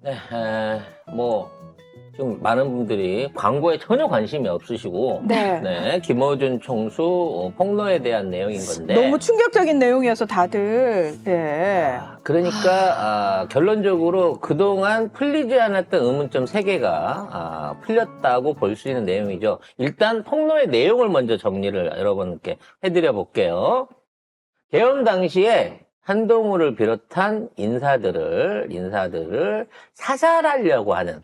네, 좀 많은 분들이 광고에 전혀 관심이 없으시고, 네. 네, 김어준 총수 폭로에 대한 내용인 건데. 너무 충격적인 내용이어서 다들, 네. 그러니까, 결론적으로 그동안 풀리지 않았던 의문점 3개가, 풀렸다고 볼 수 있는 내용이죠. 일단 폭로의 내용을 먼저 정리를 여러분께 해드려 볼게요. 개헌 당시에 한동훈을 비롯한 인사들을 사살하려고 하는,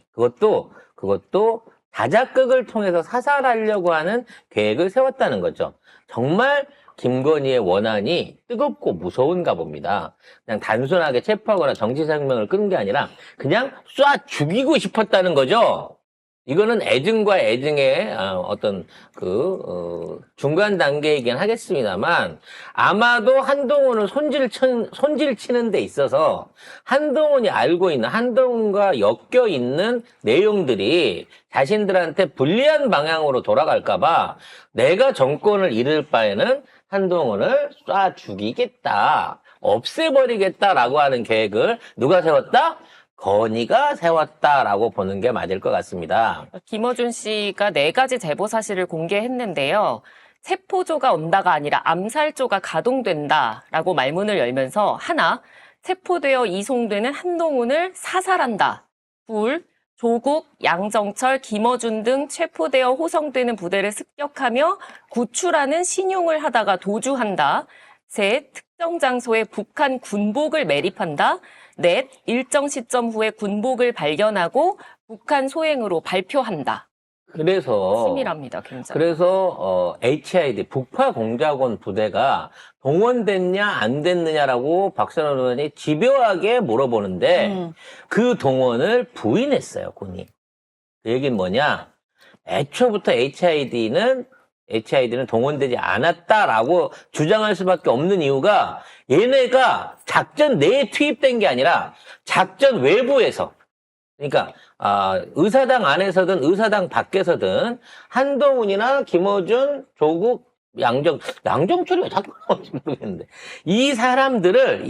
그것도 다작극을 통해서 사살하려고 하는 계획을 세웠다는 거죠. 정말 김건희의 원한이 뜨겁고 무서운가 봅니다. 그냥 단순하게 체포하거나 정치생명을 끄는 게 아니라 그냥 쏴 죽이고 싶었다는 거죠. 이거는 애증과 애증의 중간 단계이긴 하겠습니다만, 아마도 한동훈을 손질치는 데 있어서 한동훈이 알고 있는, 한동훈과 엮여 있는 내용들이 자신들한테 불리한 방향으로 돌아갈까봐 내가 정권을 잃을 바에는 한동훈을 쏴 죽이겠다, 없애버리겠다라고 하는 계획을 누가 세웠다? 건희가 세웠다라고 보는 게 맞을 것 같습니다. 김어준 씨가 4가지 제보 사실을 공개했는데요. 체포조가 온다가 아니라 암살조가 가동된다라고 말문을 열면서 하나, 체포되어 이송되는 한동훈을 사살한다. 둘, 조국, 양정철, 김어준 등 체포되어 호송되는 부대를 습격하며 구출하는 신용을 하다가 도주한다. 셋, 특정 장소에 북한 군복을 매립한다. 넷, 일정 시점 후에 군복을 발견하고 북한 소행으로 발표한다. 그래서 치밀합니다, 굉장히. 그래서 HID 북파공작원 부대가 동원됐냐 안 됐느냐라고 박선원 의원이 집요하게 물어보는데 그 동원을 부인했어요, 군이. 그 얘기는 뭐냐? 애초부터 HID는 동원되지 않았다라고 주장할 수밖에 없는 이유가 얘네가 작전 내에 투입된 게 아니라 작전 외부에서, 그러니까 의사당 안에서든 의사당 밖에서든 한동훈이나 김어준, 조국, 양정철이 왜 자꾸 나오는지 모르겠는데, 이 사람들을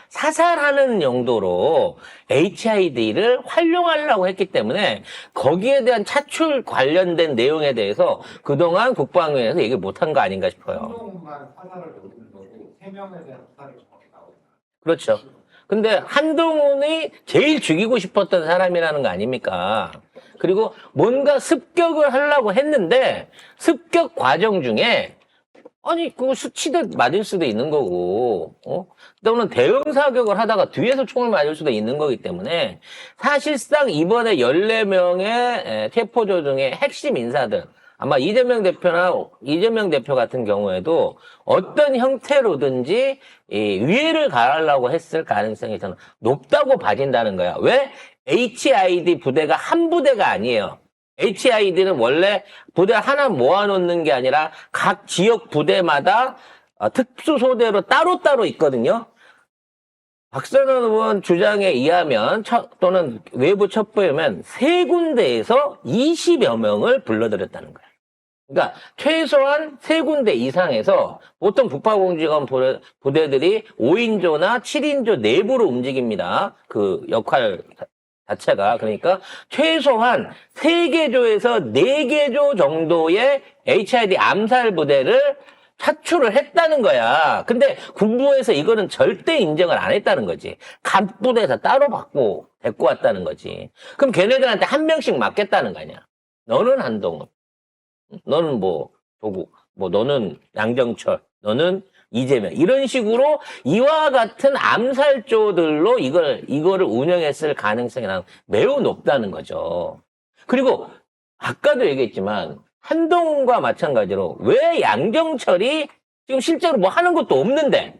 사살하는 용도로 HID를 활용하려고 했기 때문에 거기에 대한 차출 관련된 내용에 대해서 그동안 국방위에서 얘기를 못한 거 아닌가 싶어요. 한동훈만 사살을 모든 거고 3명에 대한 사살이 정확히 나오잖아요. 그렇죠. 근데 한동훈이 제일 죽이고 싶었던 사람이라는 거 아닙니까? 그리고 뭔가 습격을 하려고 했는데 습격 과정 중에 그거 수치듯 맞을 수도 있는 거고, 또는 대응 사격을 하다가 뒤에서 총을 맞을 수도 있는 거기 때문에 사실상 이번에 14명의 체포조 중에 핵심 인사들, 아마 이재명 대표 같은 경우에도 어떤 형태로든지 위해를 가하려고 했을 가능성이 저는 높다고 봐진다는 거야. 왜? HID 부대가 한 부대가 아니에요. HID는 원래 부대 하나 모아놓는 게 아니라 각 지역 부대마다 특수소대로 따로따로 있거든요. 박선원 의원 주장에 의하면 또는 외부 첩보에 의하면 3군데에서 20여 명을 불러들였다는 거예요. 그러니까 최소한 3군데 이상에서, 보통 북파공직원 부대들이 5인조나 7인조 내부로 움직입니다. 그 역할 자체가. 그러니까 최소한 3개 조에서 4개 조 정도의 HID 암살 부대를 차출을 했다는 거야. 근데 군부에서 이거는 절대 인정을 안 했다는 거지. 각 부대에서 따로 데리고 왔다는 거지. 그럼 걔네들한테 한 명씩 맡겠다는 거 아니야. 너는 한동훈, 너는 조국, 너는 양정철, 너는 이재명, 이런 식으로 이와 같은 암살조들로 이거를 운영했을 가능성이 난 매우 높다는 거죠. 그리고 아까도 얘기했지만 한동훈과 마찬가지로 왜 양정철이 지금 실제로 하는 것도 없는데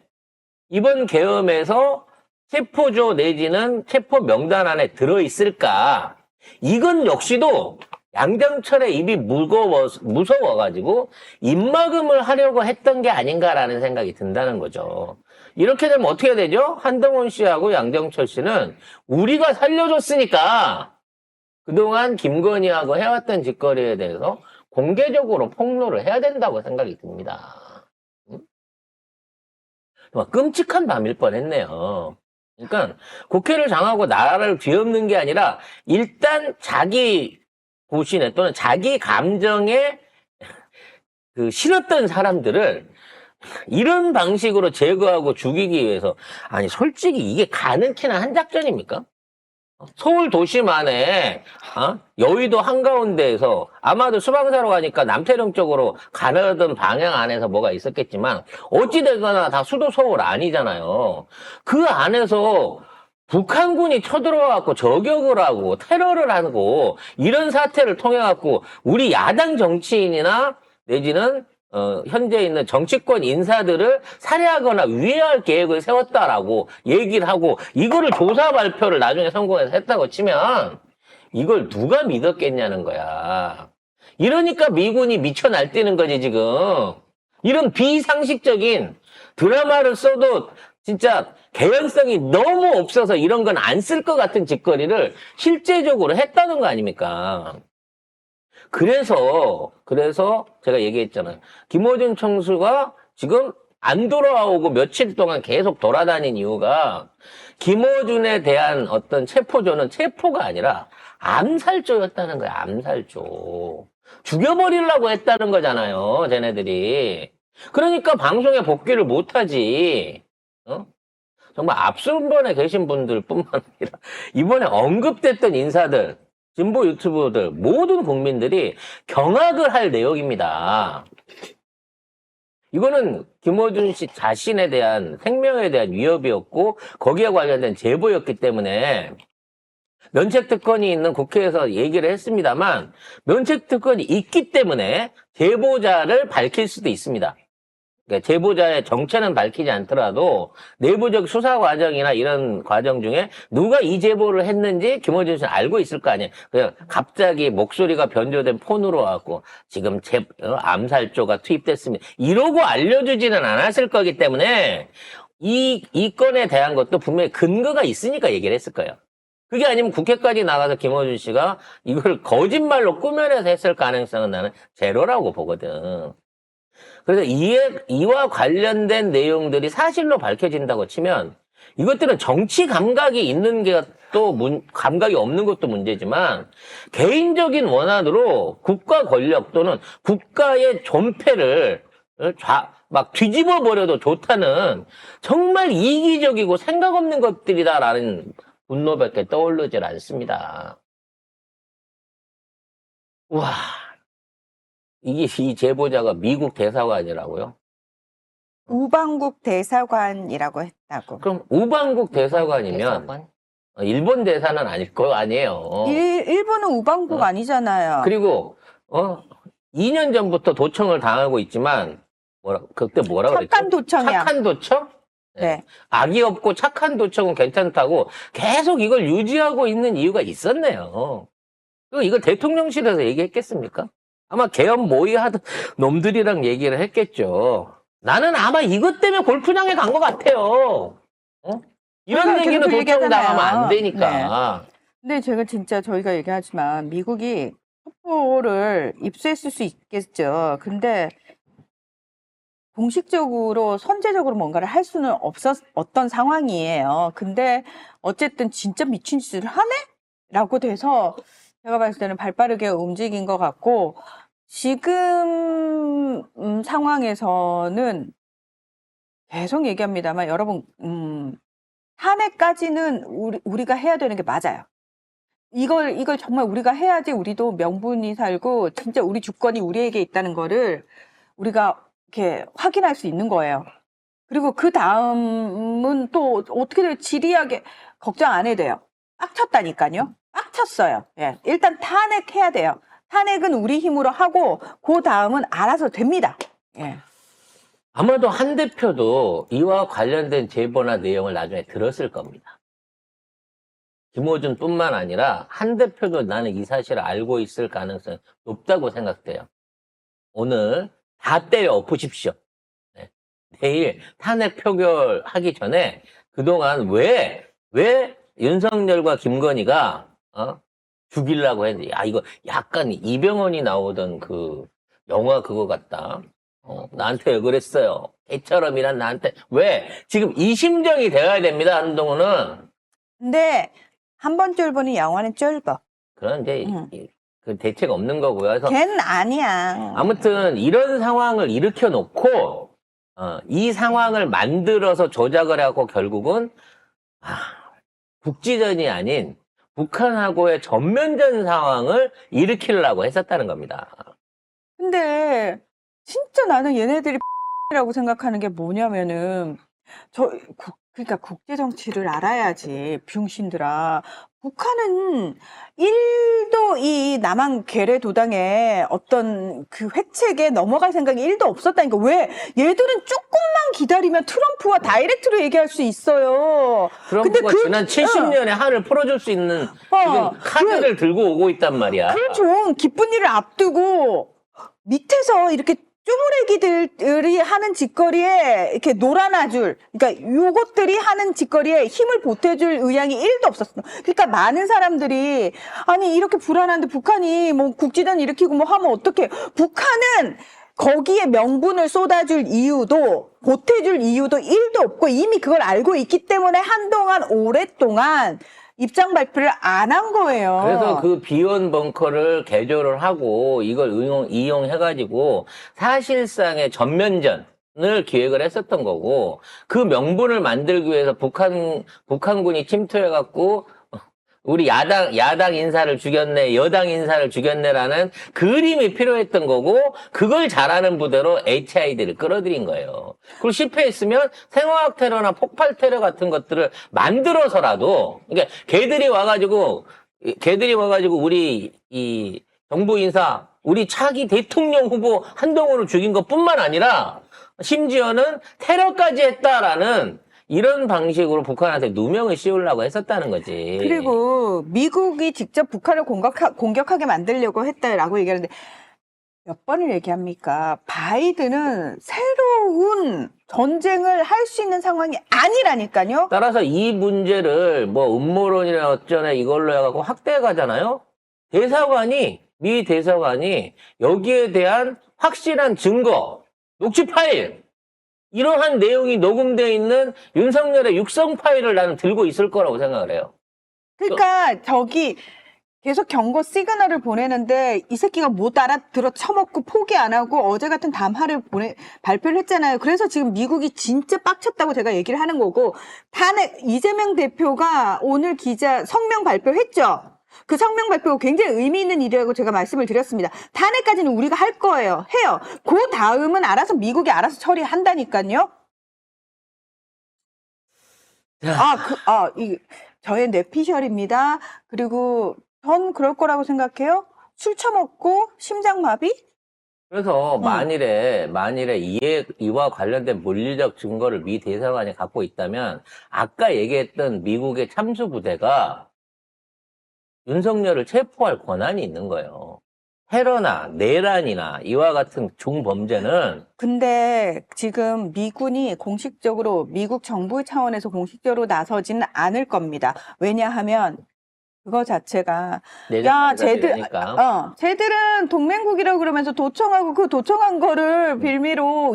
이번 계엄에서 체포조 내지는 체포 명단 안에 들어있을까? 이건 역시도 양정철의 입이 무서워가지고 입막음을 하려고 했던 게 아닌가라는 생각이 든다는 거죠. 이렇게 되면 어떻게 되죠? 한동훈 씨하고 양정철 씨는 우리가 살려줬으니까 그동안 김건희하고 해왔던 짓거리에 대해서 공개적으로 폭로를 해야 된다고 생각이 듭니다. 정말 끔찍한 밤일 뻔했네요. 그러니까 국회를 장악하고 나라를 뒤엎는 게 아니라 일단 자기 고신에 또는 자기 감정에 그 싫었던 사람들을 이런 방식으로 제거하고 죽이기 위해서 아니 솔직히 이게 가능키나 한 작전입니까? 서울 도심안에 여의도 한가운데에서 아마도 수방사로 가니까 남태령 쪽으로 가려던 방향 안에서 뭐가 있었겠지만 어찌되거나 다 수도 서울 아니잖아요. 그 안에서 북한군이 쳐들어와갖고 저격을 하고 테러를 하고 이런 사태를 통해갖고 우리 야당 정치인이나 내지는 현재 있는 정치권 인사들을 살해하거나 위해할 계획을 세웠다라고 얘기를 하고 이거를 조사 발표를 나중에 성공해서 했다고 치면 이걸 누가 믿었겠냐는 거야. 이러니까 미군이 미쳐 날뛰는 거지 지금. 이런 비상식적인 드라마를 써도 진짜 개연성이 너무 없어서 이런 건 안 쓸 것 같은 짓거리를 실제적으로 했다는 거 아닙니까? 그래서 제가 얘기했잖아요. 김어준 총수가 지금 안 돌아오고 며칠 동안 계속 돌아다닌 이유가 김어준에 대한 어떤 체포조는 체포가 아니라 암살조였다는 거야. 암살조. 죽여버리려고 했다는 거잖아요. 쟤네들이. 그러니까 방송에 복귀를 못하지. 정말 앞선번에 계신 분들 뿐만 아니라 이번에 언급됐던 인사들, 진보 유튜버들, 모든 국민들이 경악을 할 내용입니다. 이거는 김어준 씨 자신에 대한 생명에 대한 위협이었고 거기에 관련된 제보였기 때문에 면책특권이 있는 국회에서 얘기를 했습니다만 면책특권이 있기 때문에 제보자를 밝힐 수도 있습니다. 그러니까 제보자의 정체는 밝히지 않더라도 내부적 수사 과정이나 이런 과정 중에 누가 이 제보를 했는지 김어준 씨는 알고 있을 거 아니에요. 그냥 갑자기 목소리가 변조된 폰으로 와갖고 지금 암살조가 투입됐습니다. 이러고 알려주지는 않았을 거기 때문에 이 건에 대한 것도 분명히 근거가 있으니까 얘기를 했을 거예요. 그게 아니면 국회까지 나가서 김어준 씨가 이걸 거짓말로 꾸며내서 했을 가능성은 나는 제로라고 보거든. 그래서 이와 관련된 내용들이 사실로 밝혀진다고 치면 이것들은 정치 감각이 있는 게 또 감각이 없는 것도 문제지만 개인적인 원한으로 국가 권력 또는 국가의 존폐를 막 뒤집어 버려도 좋다는 정말 이기적이고 생각 없는 것들이다라는 분노밖에 떠오르질 않습니다. 와. 이 제보자가 미국 대사관이라고요? 우방국 대사관이라고 했다고. 그럼 우방국 대사관이면 대사관? 일본 대사는 아닐 거 아니에요. 일본은 우방국 아니잖아요. 그리고 2년 전부터 도청을 당하고 있지만 그때 뭐라고 그랬죠? 착한 도청이야. 착한 도청? 네. 악이 없고 착한 도청은 괜찮다고 계속 이걸 유지하고 있는 이유가 있었네요. 그리고 이걸 대통령실에서 얘기했겠습니까? 아마 개헌 모의하던 놈들이랑 얘기를 했겠죠. 나는 아마 이것 때문에 골프장에 간 것 같아요. 이런 그러니까 얘기는 계속 도청 당하면 안 얘기하잖아요. 되니까. 근데 제가 진짜 저희가 얘기하지만 미국이 첩보를 입수했을 수 있겠죠. 근데 공식적으로 선제적으로 뭔가를 할 수는 없었던 상황이에요. 근데 어쨌든 진짜 미친 짓을 하네? 라고 돼서 제가 봤을 때는 발빠르게 움직인 것 같고 지금 상황에서는 계속 얘기합니다만 여러분 탄핵까지는 우리가 해야 되는 게 맞아요. 이걸 정말 우리가 해야지 우리도 명분이 살고 진짜 우리 주권이 우리에게 있다는 거를 우리가 이렇게 확인할 수 있는 거예요. 그리고 그 다음은 또 어떻게든 지리하게 걱정 안 해도 돼요. 빡쳤다니까요. 빡쳤어요. 예. 일단 탄핵해야 돼요. 탄핵은 우리 힘으로 하고 그 다음은 알아서 됩니다. 예. 아마도 한 대표도 이와 관련된 제보나 내용을 나중에 들었을 겁니다. 김어준뿐만 아니라 한 대표도 나는 이 사실을 알고 있을 가능성이 높다고 생각돼요. 오늘 다 때려 엎으십시오. 네. 내일 탄핵 표결하기 전에 그동안 왜 윤석열과 김건희가 죽이려고 했는지 이거 약간 이병헌이 나오던 그 영화 그거 같다. 나한테 왜 그랬어요? 개처럼이란 나한테. 왜? 지금 이 심정이 되어야 됩니다, 한동훈은. 근데 한 번 쫄보는 영원히 쫄보. 그런 이제 응. 그 대책 없는 거고요. 그래서 걔는 아니야. 아무튼 이런 상황을 일으켜 놓고 이 상황을 만들어서 조작을 하고 결국은 국지전이 아닌 북한하고의 전면전 상황을 일으키려고 했었다는 겁니다. 근데 진짜 나는 얘네들이 라고 생각하는 게 뭐냐면은 그러니까 국제 정치를 알아야지 병신들아. 북한은 1도 이 남한 괴뢰 도당의 어떤 그 회책에 넘어갈 생각이 1도 없었다니까. 왜? 얘들은 조금만 기다리면 트럼프와 다이렉트로 얘기할 수 있어요. 트럼프가 근데 지난 70년의 한을 풀어줄 수 있는 지금 카드를 들고 오고 있단 말이야. 그 좋은 기쁜 일을 앞두고 밑에서 이렇게 쪼무레기들이 하는 짓거리에 이렇게 놀아나줄, 그러니까 요것들이 하는 짓거리에 힘을 보태줄 의향이 1도 없었어. 그러니까 많은 사람들이 아니 이렇게 불안한데 북한이 뭐 국지전 일으키고 뭐 하면 어떡해. 북한은 거기에 명분을 쏟아줄 이유도 보태줄 이유도 1도 없고 이미 그걸 알고 있기 때문에 한동안 오랫동안 입장 발표를 안 한 거예요. 그래서 그 비원 벙커를 개조를 하고 이걸 이용해가지고 사실상의 전면전을 기획을 했었던 거고 그 명분을 만들기 위해서 북한군이 침투해갖고 우리 야당 인사를 죽였네, 여당 인사를 죽였네라는 그림이 필요했던 거고 그걸 잘하는 부대로 HID를 끌어들인 거예요. 그리고 실패했으면 생화학 테러나 폭발 테러 같은 것들을 만들어서라도 그러니까 걔들이 와가지고 우리 이 정부 인사 우리 차기 대통령 후보 한동훈을 죽인 것뿐만 아니라 심지어는 테러까지 했다라는 이런 방식으로 북한한테 누명을 씌우려고 했었다는 거지. 그리고 미국이 직접 북한을 공격하게 만들려고 했다라고 얘기하는데 몇 번을 얘기합니까? 바이든은 새로운 전쟁을 할 수 있는 상황이 아니라니까요. 따라서 이 문제를 뭐 음모론이나 어쩌네 이걸로 해갖고 확대해 가잖아요. 미 대사관이 여기에 대한 확실한 증거, 녹취 파일, 이러한 내용이 녹음되어 있는 윤석열의 육성 파일을 나는 들고 있을 거라고 생각을 해요. 그러니까 저기 계속 경고 시그널을 보내는데 이 새끼가 못 알아들어 처먹고 포기 안 하고 어제 같은 담화를 발표를 했잖아요. 그래서 지금 미국이 진짜 빡쳤다고 제가 얘기를 하는 거고 탄핵 이재명 대표가 오늘 성명 발표했죠. 그 성명 발표가 굉장히 의미 있는 일이라고 제가 말씀을 드렸습니다. 탄핵까지는 우리가 할 거예요. 해요. 그 다음은 미국이 알아서 처리한다니까요. 저의 뇌피셜입니다. 그리고 전 그럴 거라고 생각해요. 술 처먹고 심장마비? 그래서 만일에 이와 관련된 물리적 증거를 미 대사관이 갖고 있다면 아까 얘기했던 미국의 참수 부대가 윤석열을 체포할 권한이 있는 거예요. 테러나 내란이나 이와 같은 중범죄는 근데 지금 미군이 공식적으로 미국 정부 차원에서 공식적으로 나서지는 않을 겁니다. 왜냐하면 그거 자체가 쟤들은 동맹국이라고 그러면서 도청하고 그 도청한 거를 빌미로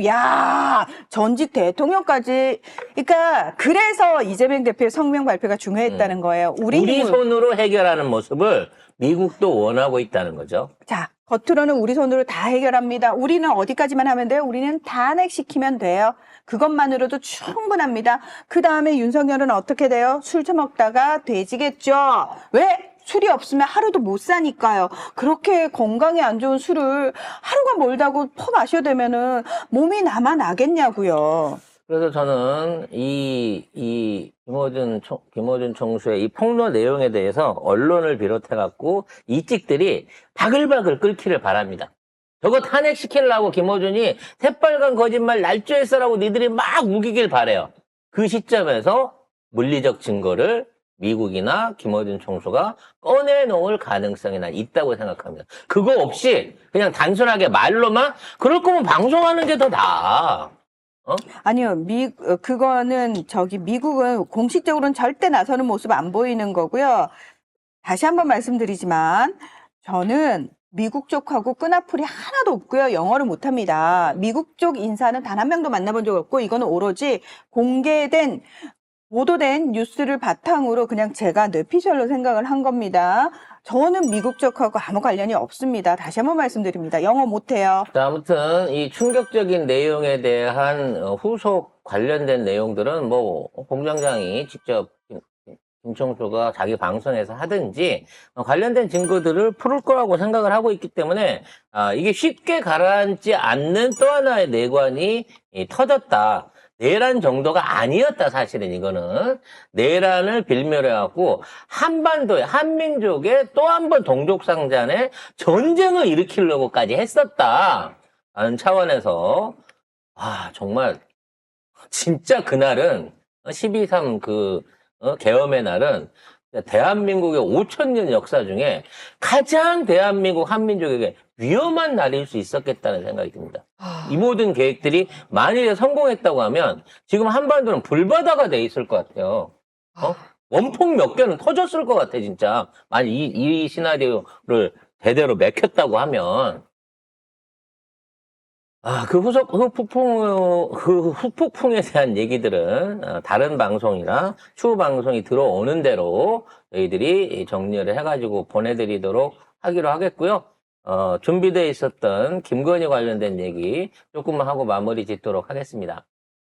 전직 대통령까지 그러니까 그래서 이재명 대표의 성명 발표가 중요했다는 거예요. 우리 손으로 해결하는 모습을 미국도 원하고 있다는 거죠. 자, 겉으로는 우리 손으로 다 해결합니다. 우리는 어디까지만 하면 돼요? 우리는 탄핵시키면 돼요. 그것만으로도 충분합니다. 그 다음에 윤석열은 어떻게 돼요? 술 처먹다가 돼지겠죠. 왜? 술이 없으면 하루도 못 사니까요. 그렇게 건강에 안 좋은 술을 하루가 멀다고 퍼 마셔야 되면은 몸이 남아나겠냐고요. 그래서 저는 이 김어준 총수의 이 폭로 내용에 대해서 언론을 비롯해갖고 이 찍들이 바글바글 끓기를 바랍니다. 저거 탄핵시키려고 김어준이 새빨간 거짓말 날조했어라고 니들이 막 우기길 바래요. 그 시점에서 물리적 증거를 미국이나 김어준 총수가 꺼내놓을 가능성이 난 있다고 생각합니다. 그거 없이 그냥 단순하게 말로만 그럴 거면 방송하는 게 더 나아. 아니요, 그거는 미국은 공식적으로는 절대 나서는 모습 안 보이는 거고요. 다시 한번 말씀드리지만 저는 미국 쪽하고 끈앞풀이 하나도 없고요. 영어를 못합니다. 미국 쪽 인사는 단 한 명도 만나본 적 없고 이거는 오로지 공개된 보도된 뉴스를 바탕으로 그냥 제가 뇌피셜로 생각을 한 겁니다. 저는 미국 쪽하고 아무 관련이 없습니다. 다시 한번 말씀드립니다. 영어 못해요. 자, 아무튼 이 충격적인 내용에 대한 후속 관련된 내용들은 뭐 공장장이 직접 김총수가 자기 방송에서 하든지 관련된 증거들을 풀을 거라고 생각을 하고 있기 때문에 이게 쉽게 가라앉지 않는 또 하나의 내관이 터졌다. 내란 정도가 아니었다, 사실은 이거는. 내란을 빌미로해갖고 한반도에, 한민족에 또 한 번 동족상잔의 전쟁을 일으키려고까지 했었다. 라는 차원에서, 정말, 진짜 그날은, 12.3 계엄의 날은, 대한민국의 5,000년 역사 중에 가장 대한민국 한민족에게 위험한 날일 수 있었겠다는 생각이 듭니다. 이 모든 계획들이 만일에 성공했다고 하면 지금 한반도는 불바다가 돼 있을 것 같아요. 원폭 몇 개는 터졌을 것 같아, 진짜. 만약 이 시나리오를 제대로 맥혔다고 하면. 그 후폭풍에 대한 얘기들은 다른 방송이나 추후 방송이 들어오는 대로 저희들이 정리를 해가지고 보내드리도록 하기로 하겠고요. 준비되어 있었던 김건희 관련된 얘기 조금만 하고 마무리 짓도록 하겠습니다.